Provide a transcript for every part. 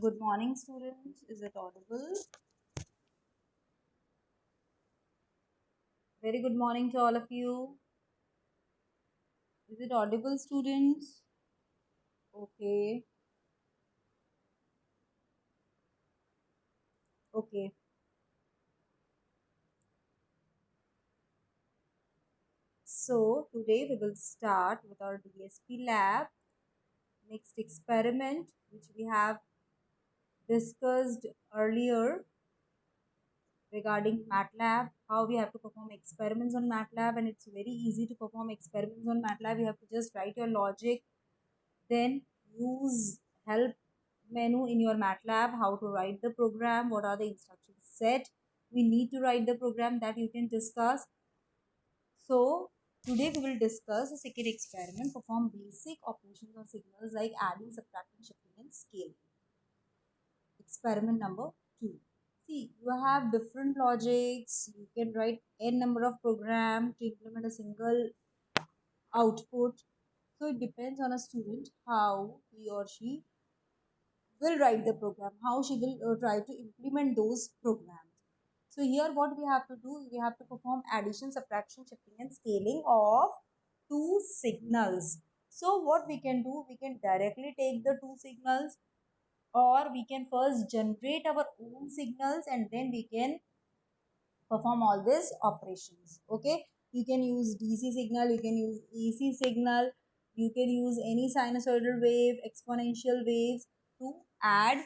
Good morning, students. Is it audible? Very good morning to all of you. Is it audible, students? Okay. Okay. So today we will start with our DSP lab. Next experiment, which we have discussed earlier regarding MATLAB, how we have to perform experiments on MATLAB, and it's very easy to perform experiments on MATLAB. You have to just write your logic, then use help menu in your MATLAB, how to write the program, what are the instructions set. We need to write the program that you can discuss. So today we will discuss a second experiment, perform basic operations on signals like adding, subtracting, shifting and scaling. Experiment number 2. See, you have different logics. You can write n number of programs to implement a single output. So it depends on a student how he or she will write the program, how she will try to implement those programs. So here what we have to do, we have to perform addition, subtraction, shifting and scaling of two signals. So what we can do, we can directly take the two signals, or we can first generate our own signals and then we can perform all these operations. Okay, you can use DC signal, you can use AC signal, you can use any sinusoidal wave, exponential waves to add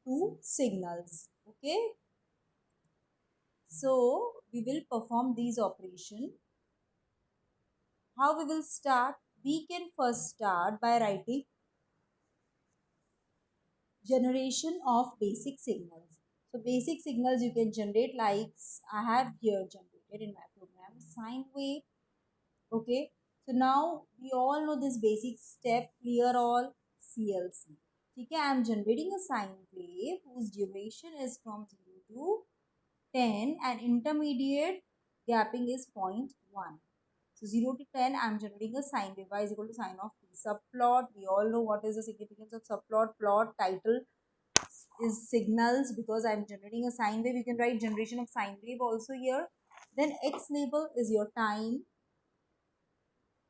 two signals. Okay, so we will perform these operation. How we will start? We can first start by writing generation of basic signals. So basic signals you can generate, like I have here generated in my program sine wave. Okay, so now we all know this basic step, clear all, CLC. Okay, I am generating a sine wave whose duration is from 0 to 10 and intermediate gapping is 0.1. So 0 to 10, I am generating a sine wave. Y is equal to sine of t. Subplot, we all know what is the significance of subplot. Plot title is signals, because I am generating a sine wave. You can write generation of sine wave also here. Then X label is your time.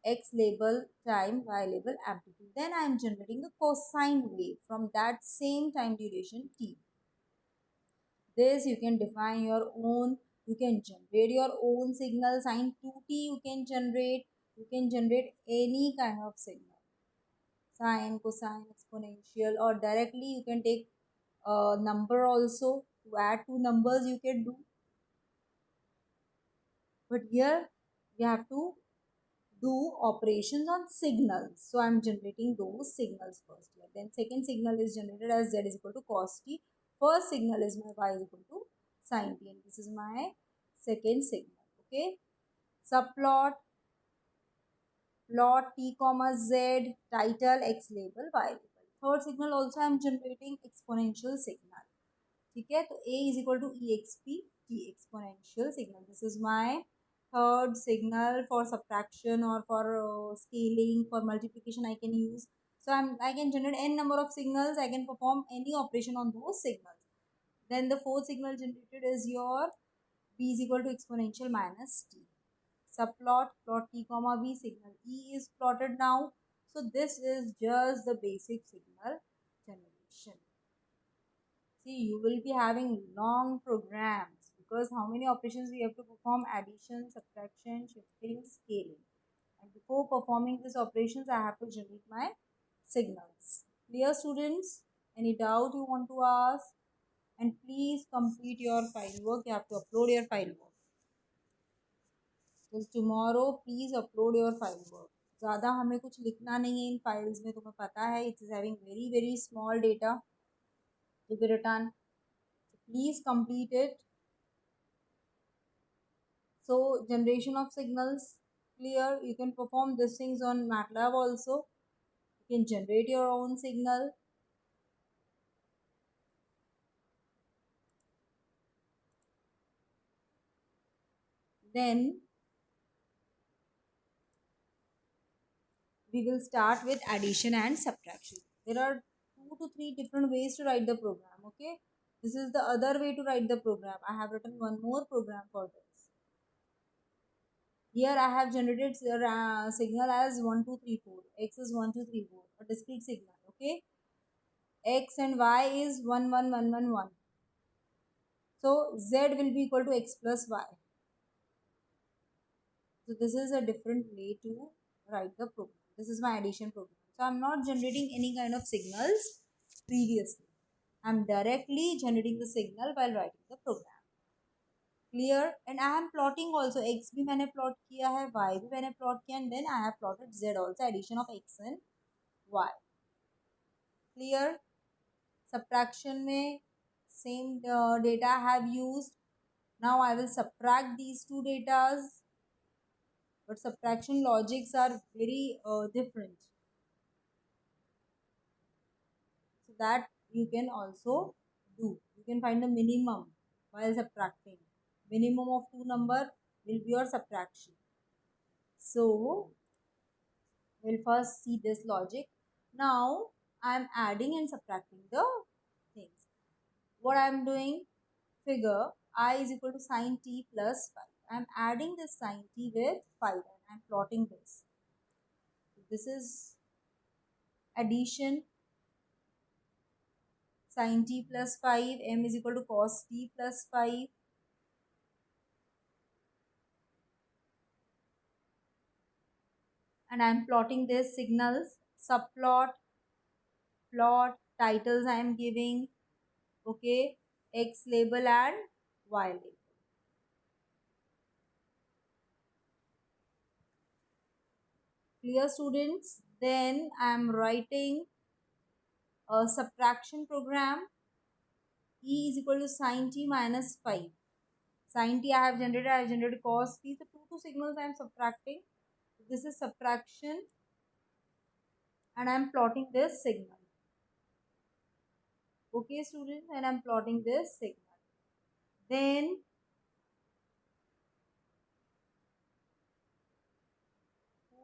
X label time, Y label amplitude. Then I am generating a cosine wave from that same time duration t. This you can define your own. You can generate your own signal. Sine 2t you can generate. You can generate any kind of signal. Sine, cosine, exponential, or directly you can take a number also. To add two numbers you can do. But here you have to do operations on signals. So I'm generating those signals first here. Then second signal is generated as z is equal to cos t. First signal is my y is equal to sin t, and this is my second signal. Okay. Subplot, plot t comma z, title x label, y label. Third signal also I'm generating exponential signal. Okay, so a is equal to exp t, exponential signal. This is my third signal. For subtraction or for scaling, for multiplication I can use. So I can generate n number of signals. I can perform any operation on those signals. Then the fourth signal generated is your b is equal to exponential minus t. Subplot, plot t comma b, signal e is plotted now. So this is just the basic signal generation. See, you will be having long programs, because how many operations we have to perform: addition, subtraction, shifting, scaling. And before performing these operations, I have to generate my signals. Clear, students? Any doubt you want to ask? And please complete your file work. You have to upload your file work. Till tomorrow, please upload your file work. ज़्यादा हमें कुछ लिखना नहीं है इन files में, तुम्हें पता है. It is having very very small data to be written. So please complete it. So generation of signals, clear. You can perform these things on MATLAB also. You can generate your own signal. Then we will start with addition and subtraction. There are to three different ways to write the program. Okay, this is the other way to write the program. I have written one more program for this. Here I have generated signal as 1 2 3 4. X is 1 2 3 4, a discrete signal. Okay, X and Y is 1 1 1 1 1. So Z will be equal to X plus Y. So this is a different way to write the program. This is my addition program. So I'm not generating any kind of signals previously. I'm directly generating the signal while writing the program. Clear? And I am plotting also. X भी मैंने plot किया है, Y भी मैंने plot किया, and then I have plotted Z also, addition of X and Y. Clear? Subtraction में same data I have used. Now I will subtract these two datas, but subtraction logics are very different, so that you can also do. You can find the minimum while subtracting. Minimum of two number will be your subtraction. So we'll first see this logic. Now I'm adding and subtracting the things. What I'm doing, figure I is equal to sine t plus 5. I'm adding this sine t with 5 and I'm plotting this. This is addition. Sine t plus 5, m is equal to cos t plus 5. And I'm plotting this signals, subplot, plot, titles I am giving, okay, X label and Y label. Clear, students? Then I am writing a subtraction program. E is equal to sine t minus 5. Sine t I have generated cos t. So two signals I am subtracting. This is subtraction and I am plotting this signal. Okay, students, and I am plotting this signal. Then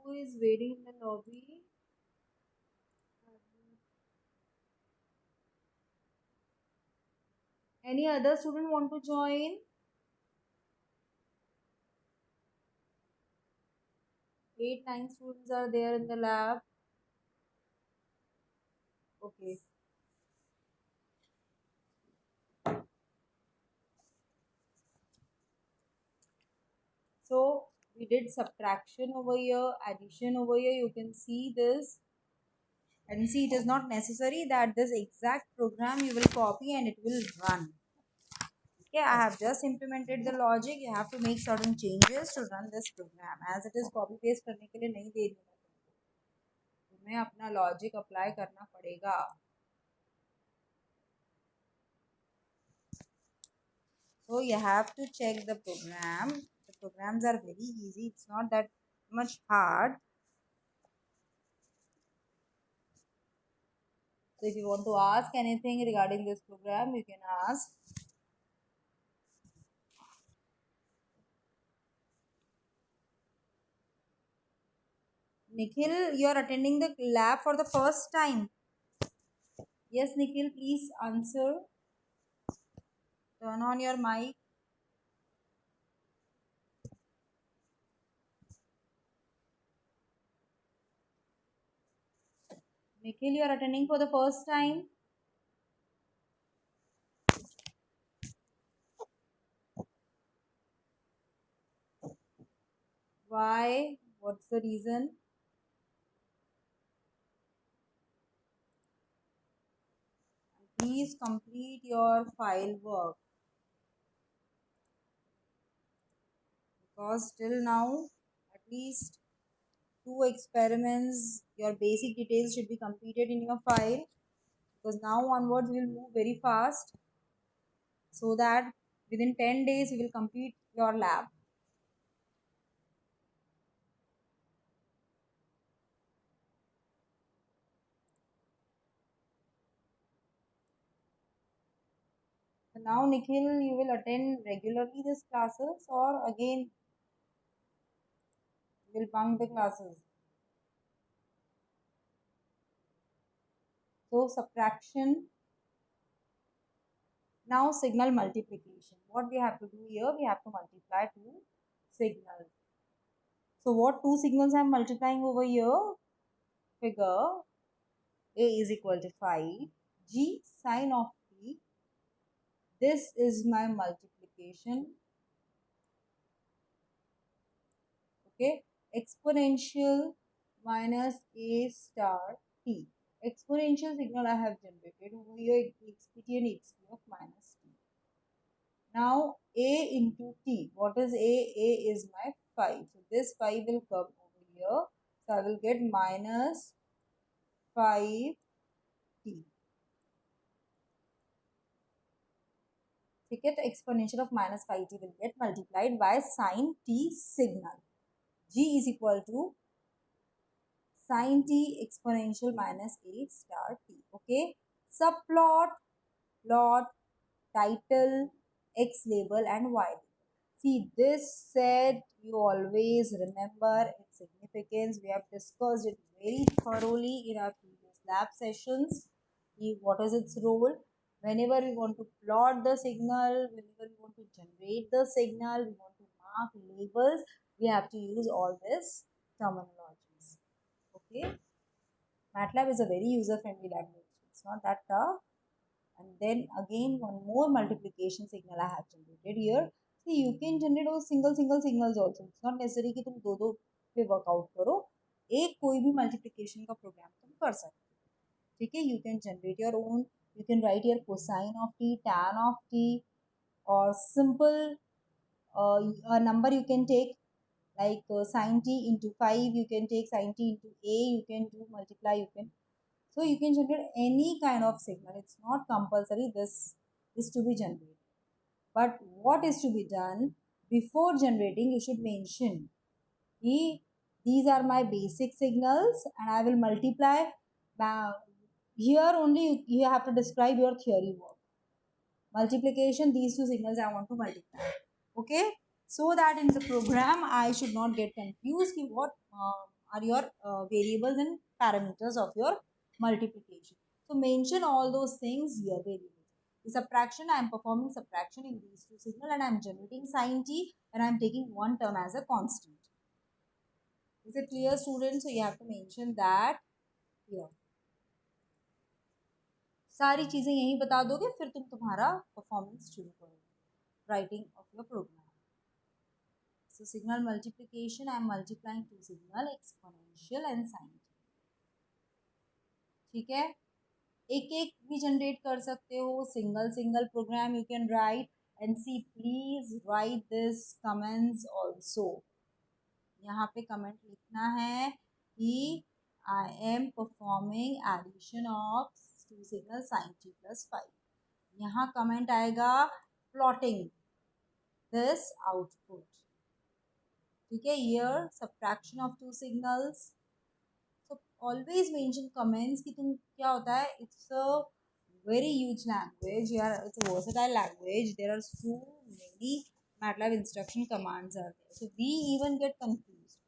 who is waiting in the lobby? Any other student want to join? 8 9 students are there in the lab. Okay. So we did subtraction over here, addition over here. You can see this. And see, it is not necessary that this exact program you will copy and it will run. Okay, I have just implemented the logic. You have to make certain changes to run this program. As it is copy paste करने के लिए नहीं दे रही हूँ तुम्हें अपना logic apply करना पड़ेगा. So you have to check the program. The programs are very easy. It's not that much hard. So if you want to ask anything regarding this program, you can ask. Nikhil, you are attending the lab for the first time. Yes, Nikhil, please answer. Turn on your mic. Nikhil, you are attending for the first time. Why? What's the reason? Please complete your file work. Because till now, at least 2 experiments, your basic details should be completed in your file. Because now onwards, we will move very fast so that within 10 days, you will complete your lab. So now, Nikhil, you will attend regularly these classes or again you will bunk the classes? So subtraction. Now signal multiplication. What we have to do here? We have to multiply two signals. So what two signals I'm multiplying over here? Figure A is equal to 5. G sine of t. This is my multiplication. Okay. Exponential minus A star t. Exponential signal I have generated. Over here it takes pt and exp of minus t. Now A into t. What is A? A is my 5. So this 5 will come over here. So I will get minus 5t. ठीक है, तो exponential of minus 5t will get multiplied by sin t signal. G is equal to sin t exponential minus a star t. Okay, subplot, plot, title, x label and y label. See, this set you always remember its significance. We have discussed it very thoroughly in our previous lab sessions. What is its role? Whenever we want to plot the signal, whenever we want to generate the signal, we want to mark labels, we have to use all this terminologies. Okay, MATLAB is a very user-friendly language. It's not that tough. And then again one more multiplication signal I have generated here. See, you can generate those single signals also. It's not necessary कि तुम दो पे workout करो, एक कोई भी multiplication का programme तुम कर सकते हो. ठीक है, you can generate your own. You can write your cosine of t, tan of t, or simple a number you can take like sin t into 5. You can take sin t into a. You can do multiply. So you can generate any kind of signal. It's not compulsory this is to be generated. But what is to be done? Before generating, you should mention these are my basic signals and I will multiply. Here only you have to describe your theory work. Multiplication, these two signals I want to multiply. Okay, so that in the program I should not get confused what are your variables and parameters of your multiplication. So mention all those things here, variables. The subtraction, I am performing subtraction in these two signals and I am generating sin t and I am taking one term as a constant. Is it clear, students? So you have to mention that here. सारी चीजें यही बता दोगे फिर तुम तुम्हारा performance शुरू करोगे writing of your program. So signal multiplication, I am multiplying two signal exponential and sin. ठीक है, एक एक भी जनरेट कर सकते हो. Single program you can write and see please write this comments also. यहाँ पे कमेंट लिखना है कि I am performing addition of two signal sin t plus 5. यहाँ कमेंट आएगा प्लॉटिंग दिस आउटपुट. ठीक है, here subtraction of two signals. So always mention comments कि तुम क्या होता है. It's a very huge language. Yeah, it's a versatile language. There are so many MATLAB instruction commands are there. So we even get confused.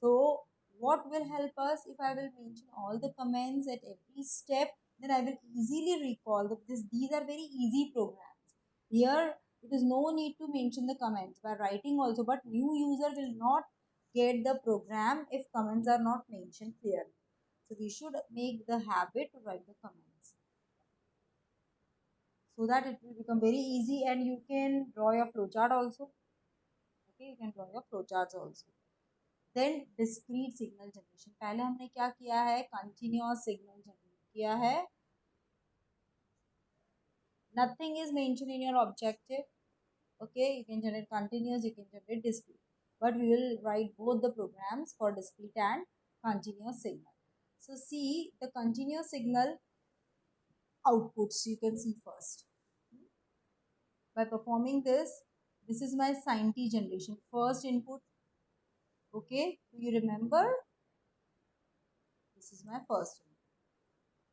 So what will help us if I will mention all the comments at every step? Then I will easily recall that these are very easy programs. Here it is no need to mention the comments by writing also, but new user will not get the program if comments are not mentioned clearly. So we should make the habit to write the comments so that it will become very easy and you can draw your flowchart also. Okay, you can draw your flowcharts also. Then discrete signal generation. पहले हमने क्या किया है? Continuous signal generate किया है. Nothing is mentioned in your objective. Okay, you can generate continuous, you can generate discrete, but we will write both the programs for discrete and continuous signal. So see the continuous signal outputs you can see first. By performing this is my sin t generation, first input. Okay, do you remember? This is my first input.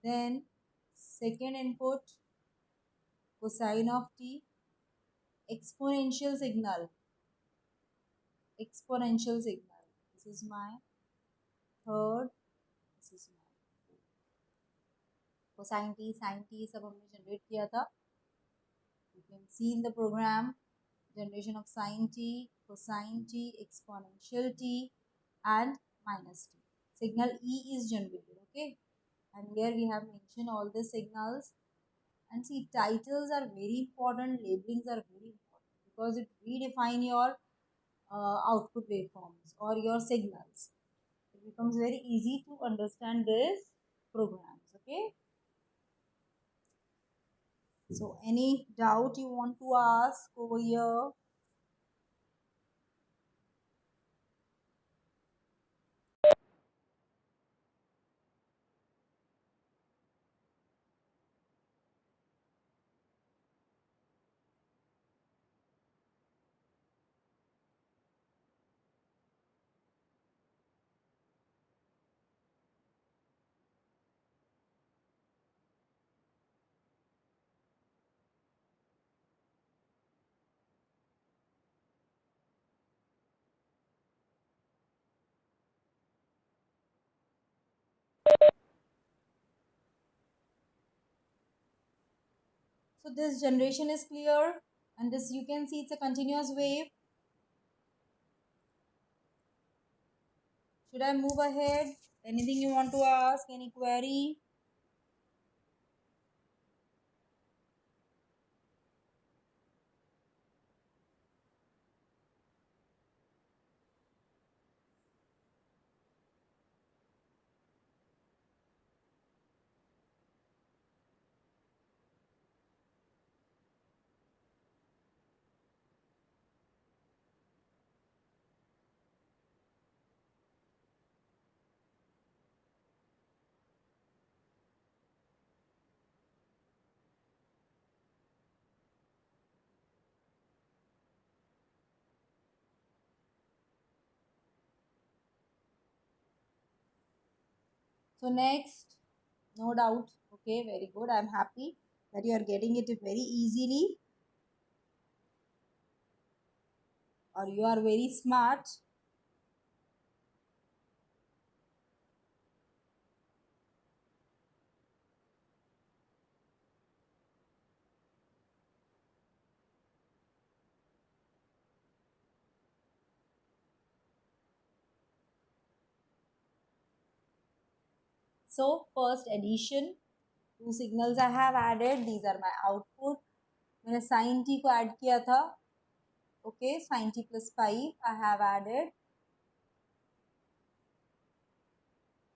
Then second input cosine of t, exponential signal. This is my third, this is my fourth. Cosine t, sine t सब हमने generate किया था. You can see in the program generation of sine t, cosine t, exponential t, and minus t. Signal E is generated, okay? And here we have mentioned all the signals. And see, titles are very important, labelings are very important because it redefine your output waveforms or your signals. It becomes very easy to understand this programs, okay? So any doubt you want to ask over here? So this generation is clear, and this you can see it's a continuous wave. Should I move ahead? Anything you want to ask? Any query? So next, no doubt. Okay, very good. I'm happy that you are getting it very easily, or you are very smart. So first addition, two signals I have added. These are my output. मैंने sin t को add किया था. Okay, sin t plus 5 I have added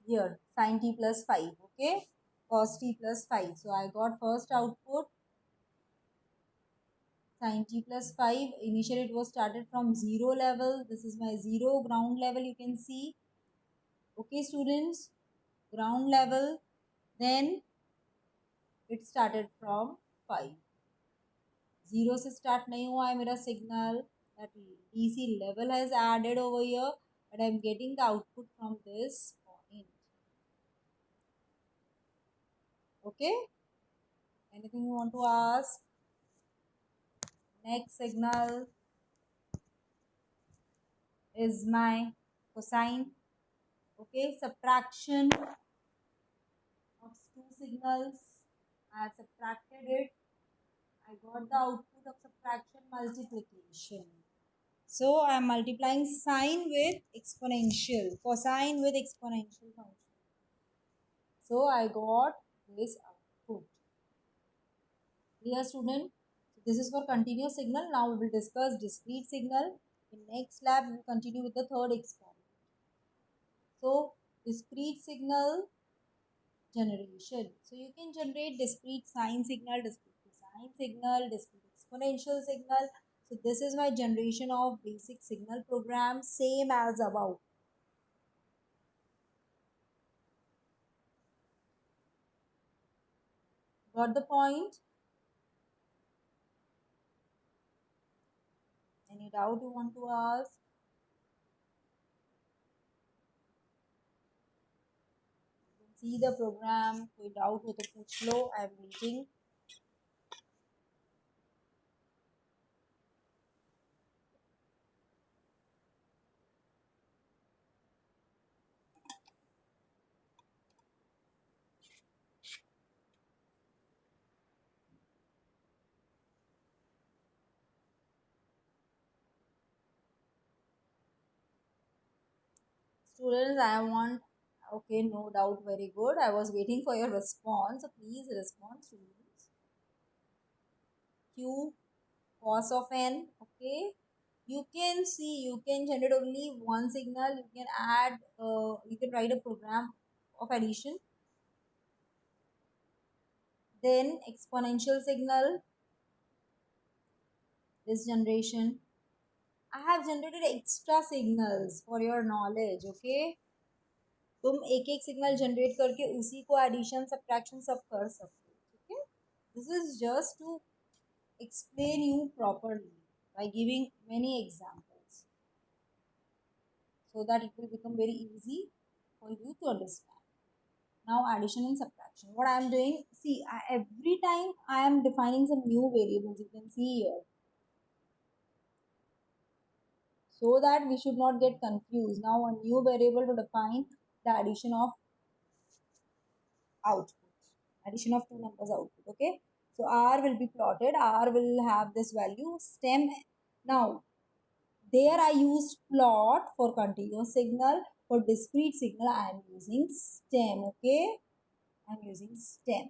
here. Sin t plus 5. Okay, cos t plus 5. So I got first output sin t plus 5. Initially it was started from 0 level. This is my 0 ground level, you can see. Okay students, ground level. Then it started from 5. 0 से start नहीं हुआ है मेरा signal. That DC level has added over here, and I am getting the output from this point. Okay, anything you want to ask? Next signal is my cosine. Okay, subtraction of two signals. I have subtracted it. I got the output of subtraction multiplication. So I am multiplying sine with exponential, cosine with exponential function. So I got this output. Clear student? So this is for continuous signal. Now we will discuss discrete signal. In next lab we will continue with the third experiment. So discrete signal generation. So you can generate discrete sine signal, discrete cosine signal, discrete exponential signal. So this is my generation of basic signal program, same as above. Got the point? Any doubt you want to ask? You can see the program. कोई doubt हो तो पूछ लो. I am waiting. Students, I want, okay, no doubt, very good. I was waiting for your response. So please respond, students. Q cos of n, okay. You can see, you can generate only one signal. You can add, you can write a program of addition. Then exponential signal, this generation. I have generated extra signals for your knowledge, okay. तुम एक एक signal generate करके उसी को addition subtraction सब कर सकते हो, ठीक है. This is just to explain you properly by giving many examples so that it will become very easy for you to understand. Now addition and subtraction, what I am doing, see, every time I am defining some new variables, you can see here, so that we should not get confused. Now a new variable to define the addition of output, addition of two numbers output, okay. So r will be plotted, r will have this value stem. Now there I used plot for continuous signal. For discrete signal I am using stem, okay. I am using stem.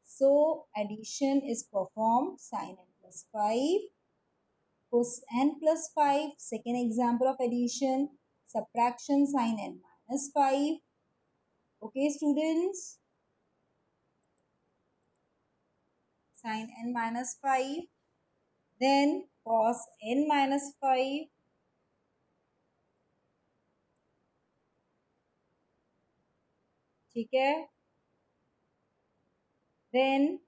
So addition is performed, sin n plus 5 cos n plus 5. Second example of addition, subtraction, sin n minus 5. Okay students, sin n minus 5. Then cos n minus 5. ठीक है. Then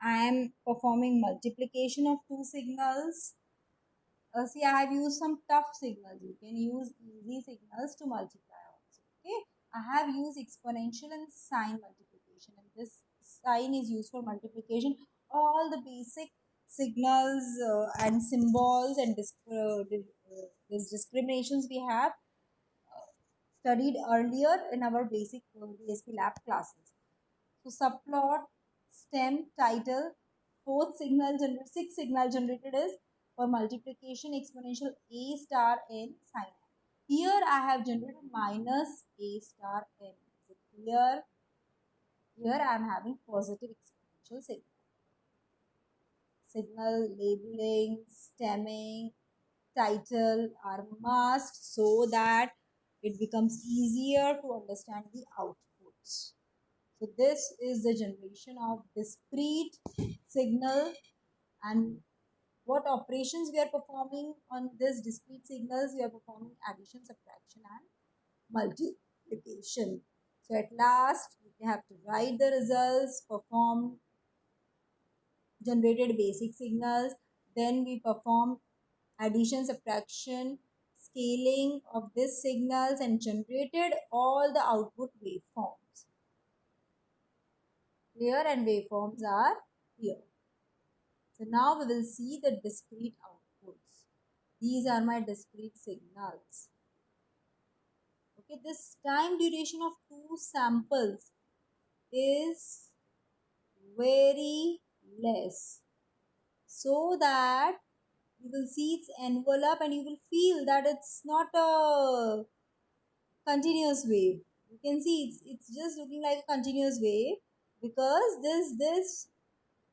I am performing multiplication of two signals. See, I have used some tough signals. You can use easy signals to multiply also. Okay, I have used exponential and sign multiplication, and this sign is used for multiplication. All the basic signals and symbols and these discriminations we have studied earlier in our basic DSP lab classes. So subplot, stem, title, sixth signal generated is for multiplication exponential a star n sin n. Here I have generated minus a star n. Is it clear? Here I am having positive exponential signal. Signal labeling, stemming, title are must so that it becomes easier to understand the outputs. So this is the generation of discrete signal, and what operations we are performing on this discrete signals, we are performing addition, subtraction and multiplication. So at last we have to write the results, perform generated basic signals, then we perform addition, subtraction, scaling of these signals and generated all the output waveforms. Clear? And waveforms are here. So now we will see the discrete outputs. These are my discrete signals. Okay, this time duration of two samples is very less, so that you will see its envelope and you will feel that it's not a continuous wave. You can see it's just looking like a continuous wave because this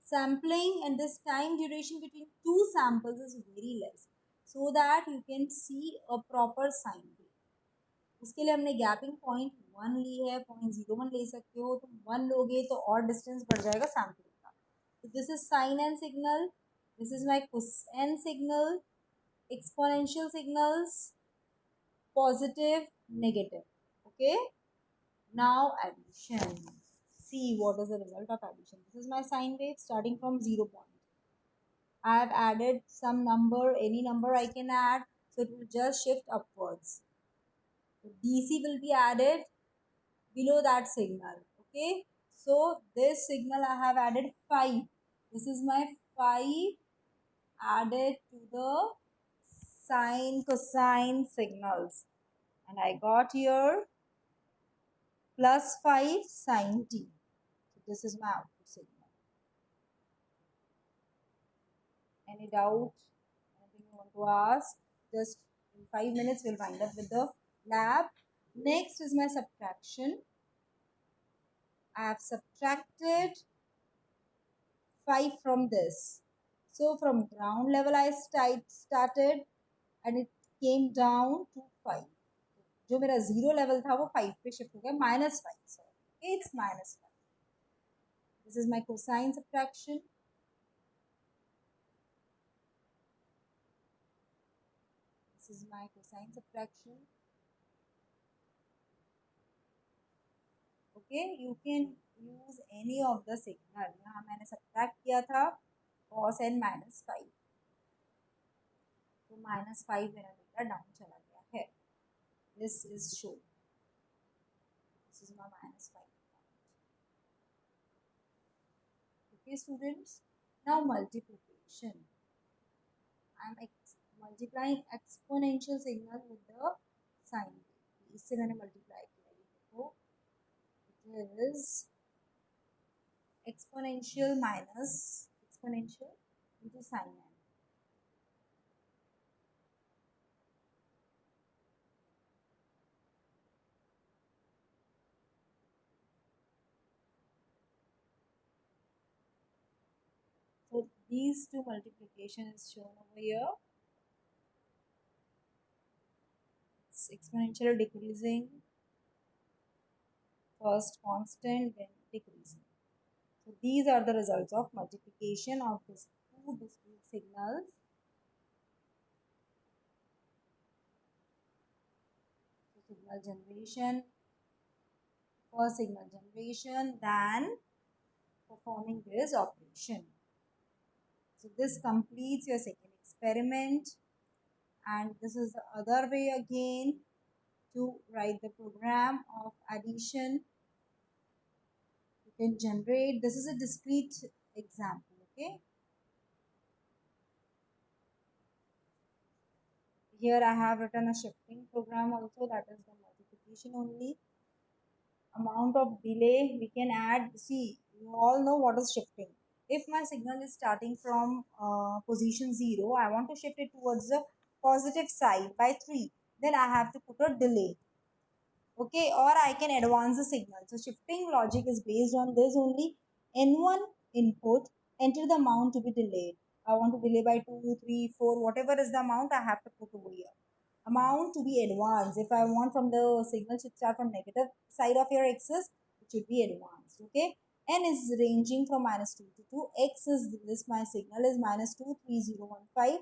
sampling and this time duration between two samples is very less, so that you can see a proper sine wave. उसके लिए हमने gapping point 1 ली है, 0.01 ले सकते हो, तो 1 लोगे तो और डिस्टेंस बढ़ जाएगा सैम्पलिंग का. तो this is sine n signal, this is my cosine signal, exponential signals, positive, negative. Okay, now addition. See what is the result of addition. This is my sine wave starting from 0 point. I have added some number, any number I can add, so it will just shift upwards. So DC will be added below that signal. Okay, so this signal I have added 5. This is my 5 added to the sine cosine signals, and I got here plus 5 sine t. So this is my output signal. Any doubt? Anything you want to ask? Just in 5 minutes we'll wind up with the lab. Next is my subtraction. I have subtracted 5 from this. So from ground level I started and it came down to 5. जो मेरा 0 level था वो 5 पे shift हो गया -5. So it's -5. This is my cosine subtraction. This is my cosine subtraction. Okay, you can use any of the signal. यहाँ मैंने subtract किया था cos n -5. तो -5 मेरा डेटा डाउन चला गया है. This is shown. This is my -5. Okay, students. Now multiplication. I am multiplying exponential signal with the sign. इससे मैंने multiply किया. देखो, it is exponential minus exponential into sin n. So these two multiplication is shown over here. It's exponential decreasing, first constant, then decreasing. So these are the results of multiplication of these two discrete signals. So signal generation, first signal generation, then performing this operation. So this completes your second experiment, and this is the other way again to write the program of addition. You can generate, this is a discrete example, okay. Here I have written a shifting program also, that is the multiplication only. Amount of delay we can add. See, you all know what is shifting. If my signal is starting from position 0, I want to shift it towards the positive side by 3, then I have to put a delay, okay, or I can advance the signal. So shifting logic is based on this only. N1 input, enter the amount to be delayed. I want to delay by 2, 3, 4, whatever is the amount I have to put over here. Amount to be advanced. If I want from the signal should start from negative side of your axis, it should be advanced. Okay. N is ranging from -2 to 2. X is this, my signal is -2, 3, 0, 1, 5.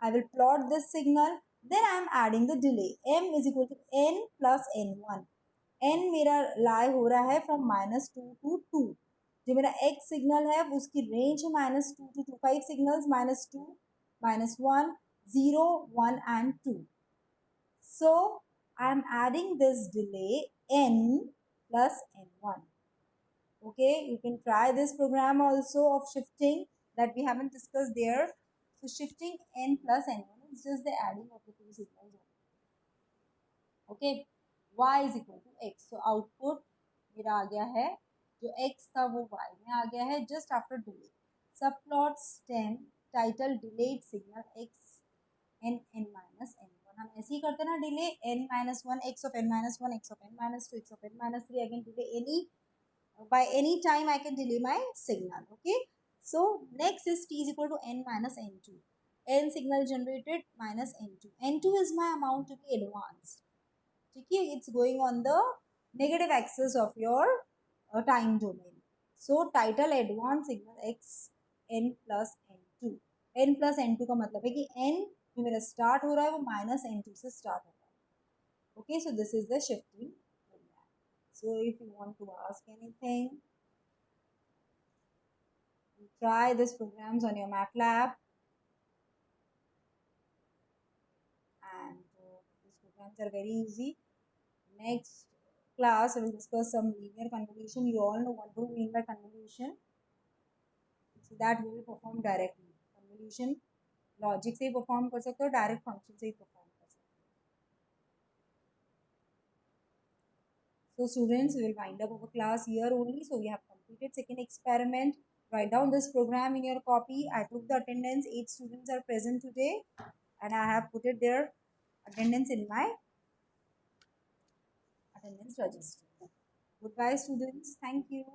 I will plot this signal. Then I am adding the delay. M is equal to N plus N1. N मेरा lie हो रहा है from -2 to 2. जो मेरा X signal है उसकी range है -2 to 2. 5 signals -2, -1, 0, 1 and 2. So I am adding this delay N plus N1. Okay, you can try this program also of shifting that we haven't discussed there. So shifting N plus N1 is just the adding of the two signals. Okay, Y is equal to X. So output मेरा आ गया है, जो X था वो Y में आ गया है just after delay. Subplot stem title delayed signal X n n minus n1. हम ऐसे ही करते ना, delay n minus 1 x of n minus 1 x of n minus 2 x of n minus 3. I can delay any by any time I can delay my signal. Okay, so next is t is equal to n minus n2. N signal generated minus n2. N2 is my amount to be advanced. Okay, it's going on the negative axis of your time domain. So title advanced signal x n plus n2. n plus n2 का मतलब है कि n जो मेरा start हो रहा है वो -n2 से स्टार्ट हो रहा है. Okay, so this is the shifting program. So if you want to ask anything, you try these programs on your MATLAB, and these programs are very easy. Next class we will discuss some linear convolution. You all know what do we mean by convolution. So that we will perform directly. Convolution logic से ही perform कर सकते हो, direct function से ही perform कर सकते हो. So students, we will wind up our class here only. So we have completed second experiment. Write down this program in your copy. I took the attendance. 8 students are present today and I have put it their attendance in my attendance register. Goodbye, students. Thank you.